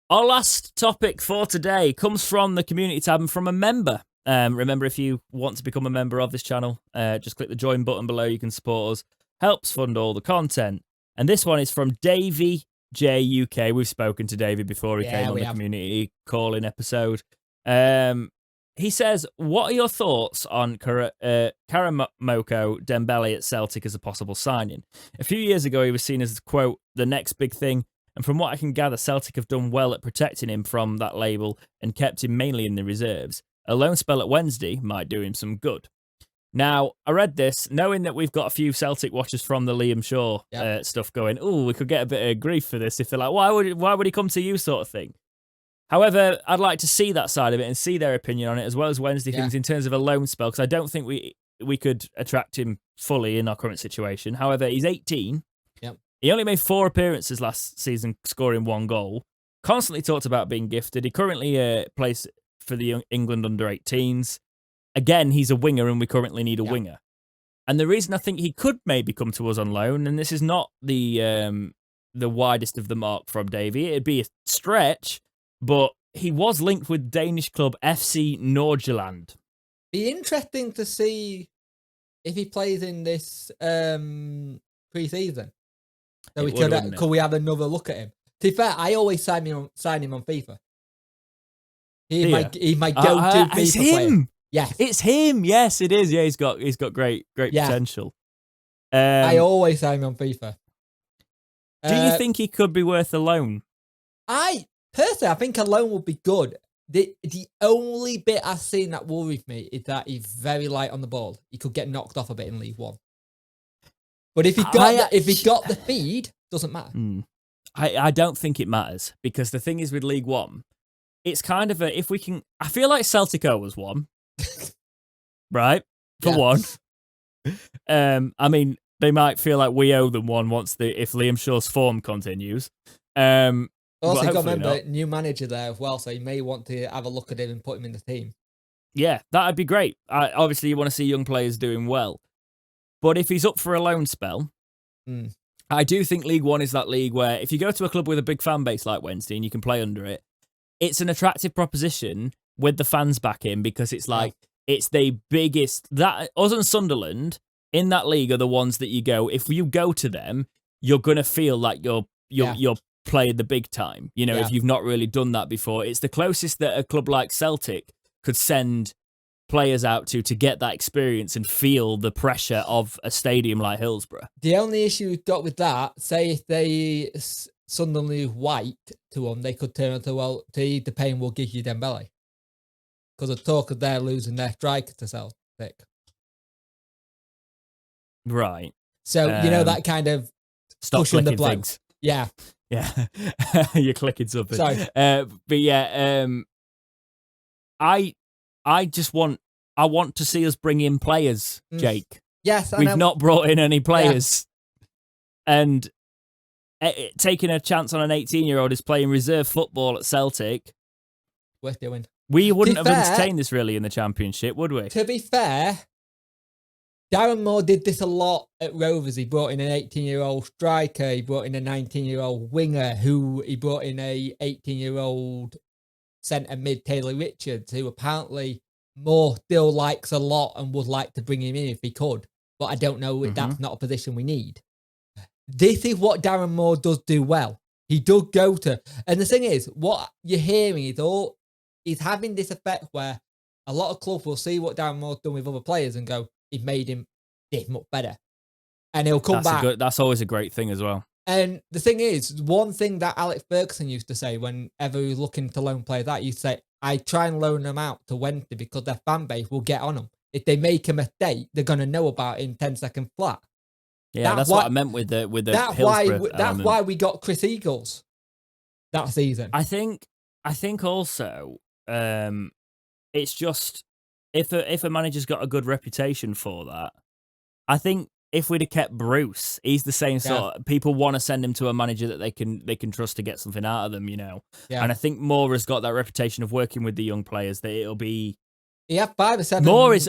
Our last topic for today comes from the community tab and from a member. Remember, if you want to become a member of this channel, just click the join button below. You can support us. Helps fund all the content. And this one is from Davey J UK. We've spoken to Davey before he came on the community calling episode. He says, what are your thoughts on Karamoko Dembele at Celtic as a possible signing? A few years ago, he was seen as, quote, the next big thing. And from what I can gather, Celtic have done well at protecting him from that label and kept him mainly in the reserves. A loan spell at Wednesday might do him some good. Now, I read this knowing that we've got a few Celtic watchers from the Liam Shaw stuff going, oh, we could get a bit of grief for this if they're like, why would he come to you sort of thing. However, I'd like to see that side of it and see their opinion on it as well as Wednesday things in terms of a loan spell, because I don't think we could attract him fully in our current situation. However, he's 18. Yep. He only made 4 appearances last season, scoring 1 goal. Constantly talked about being gifted. He currently plays for the England under-18s. Again, he's a winger, and we currently need a winger. And the reason I think he could maybe come to us on loan, and this is not the widest of the mark from Davey, it'd be a stretch, but he was linked with Danish club FC Nordsjælland. Be interesting to see if he plays in this pre-season. So could we have another look at him? To be fair, I always sign him on FIFA. He might go to FIFA. It's him. Player. Yes, it's him. Yes, it is. Yeah, he's got great potential. I always sign him on FIFA. Do you think he could be worth a loan? Personally, I think a loan would be good. The only bit I've seen that worries me is that he's very light on the ball. He could get knocked off a bit in League One. But if he got the feed, doesn't matter. I don't think it matters, because the thing is with League One, it's kind of if we can. I feel like Celtic owe us one, right? For one. I mean, they might feel like we owe them one if Liam Shaw's form continues. Also, you've got to remember, new manager there as well, so you may want to have a look at him and put him in the team. Yeah, that'd be great. Obviously, you want to see young players doing well. But if he's up for a loan spell, I do think League One is that league where if you go to a club with a big fan base like Wednesday and you can play under it, it's an attractive proposition with the fans back in, because it's like, it's the biggest, that us and Sunderland in that league are the ones that you go, if you go to them, you're going to feel like you're playing the big time. You know, if you've not really done that before, it's the closest that a club like Celtic could send players out to get that experience and feel the pressure of a stadium like Hillsborough. The only issue we've got with that, say if they suddenly white to them, they could turn into, well, to ease the pain, we'll give you Dembele. Because of talk of they're losing their striker to Celtic. Right. So, that kind of stop pushing the blood. Things. Yeah. Yeah. You're clicking something. Sorry. But yeah, I want to see us bring in players, Jake. Yes, we've not brought in any players. Yeah. And taking a chance on an 18-year-old is playing reserve football at Celtic. Worth doing. We wouldn't have entertained this really in the Championship, would we? To be fair, Darren Moore did this a lot at Rovers. He brought in an 18-year-old striker. He brought in a 19-year-old winger. He brought in a 18-year-old centre mid, Taylor Richards, who apparently Moore still likes a lot and would like to bring him in if he could. But I don't know if that's not a position we need. This is what Darren Moore does do well. He does go to... And the thing is, what you're hearing is he's having this effect where a lot of clubs will see what Darren Moore's done with other players and go, he made him this much better. And he'll come back. That's always a great thing as well. And the thing is, one thing that Alex Ferguson used to say whenever he was looking to loan players out, he'd say, I try and loan them out to Wednesday because their fan base will get on them. If they make a mistake, they're going to know about it in 10 seconds flat. Yeah, that's what I meant with the Hillsborough that's why we got Chris Eagles that season. I think also it's just if a manager's got a good reputation for that, I think if we'd have kept Bruce, he's the same sort. People want to send him to a manager that they can trust to get something out of them, you know. Yeah. And I think Moore has got that reputation of working with the young players that it'll be. He had 5 or 7.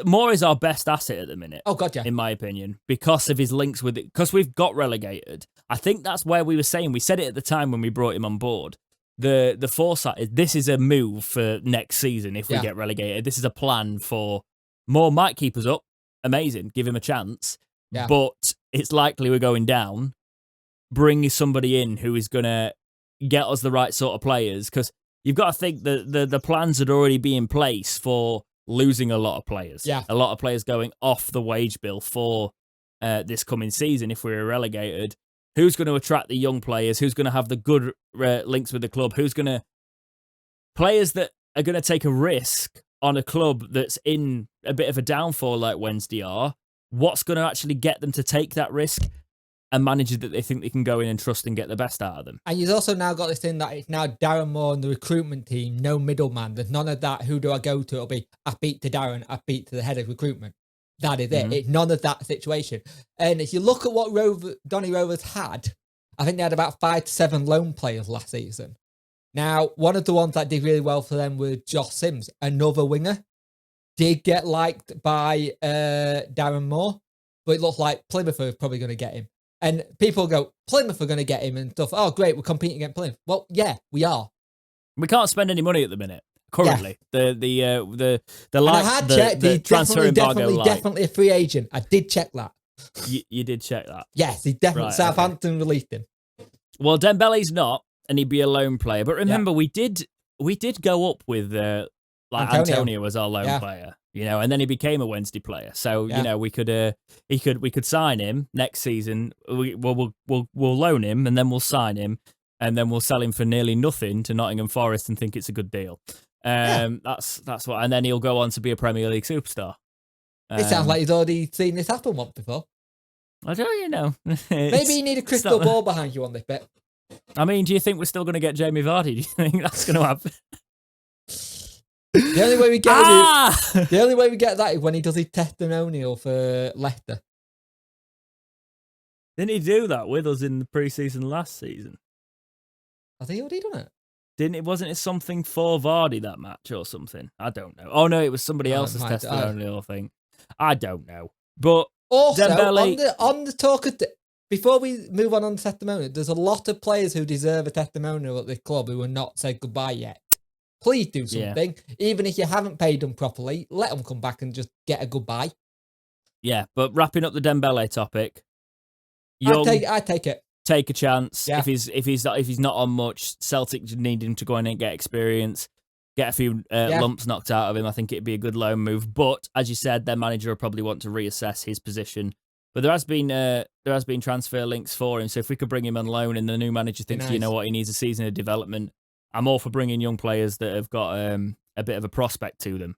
Moore is our best asset at the minute. Oh God, yeah. In my opinion, because of his links with it, because we've got relegated. I think that's where we were saying. We said it at the time when we brought him on board. the foresight is this is a move for next season if we get relegated. This is a plan for Moore might keep us up. Amazing. Give him a chance. Yeah. But it's likely we're going down. Bring somebody in who is going to get us the right sort of players, because you've got to think that the plans had already been in place for losing a lot of players. Yeah. A lot of players going off the wage bill for this coming season if we were relegated. Who's going to attract the young players? Who's going to have the good links with the club? Who's going to... Players that are going to take a risk on a club that's in a bit of a downfall like Wednesday are. What's going to actually get them to take that risk? And managers that they think they can go in and trust and get the best out of them. And you've also now got this thing that it's now Darren Moore and the recruitment team, no middleman. There's none of that, who do I go to? It'll be, I beat to Darren, I beat to the head of recruitment. That is it. It's none of that situation. And if you look at what Donny Rovers had, I think they had about 5 to 7 loan players last season. Now, one of the ones that did really well for them was Josh Sims, another winger. Did get liked by Darren Moore, but it looks like Plymouth are probably going to get him. And people go, Plymouth are going to get him and stuff. Oh, great, we're competing against Plymouth. Well, yeah, we are. We can't spend any money at the minute. Currently, the I had checked. He's definitely a free agent. I did check that. You did check that. Yes, he definitely. Southampton released him. Well, Dembele's not, and he'd be a loan player. But remember, we did go up with Antonio as our loan player. You know, and then he became a Wednesday player. So you know, we could sign him next season. We'll loan him, and then we'll sign him, and then we'll sell him for nearly nothing to Nottingham Forest and think it's a good deal. That's what, and then he'll go on to be a Premier League superstar. It sounds like he's already seen this happen once before. I don't, you know. Maybe you need a crystal ball behind you on this bit. I mean, do you think we're still going to get Jamie Vardy? Do you think that's going to happen? The only way we get that is when he does his testimonial for Leicester. Didn't he do that with us in the pre-season last season? I think he already done it. Wasn't it something for Vardy, that match or something? I don't know. Oh no, it was somebody else's testimonial thing. I don't know. But also, Dembele... on the talk of before we move on the testimonial, there's a lot of players who deserve a testimonial at this club who are not said goodbye yet. Please do something. Even if you haven't paid them properly, let them come back and just get a goodbye. Yeah, but wrapping up the Dembele topic, I take it. Take a chance. Yeah. If he's not on much, Celtic need him to go in and get experience, get a few lumps knocked out of him. I think it'd be a good loan move. But as you said, their manager will probably want to reassess his position. But there has been transfer links for him. So if we could bring him on loan, and the new manager thinks, you know what, he needs a season of development, I'm all for bringing young players that have got a bit of a prospect to them.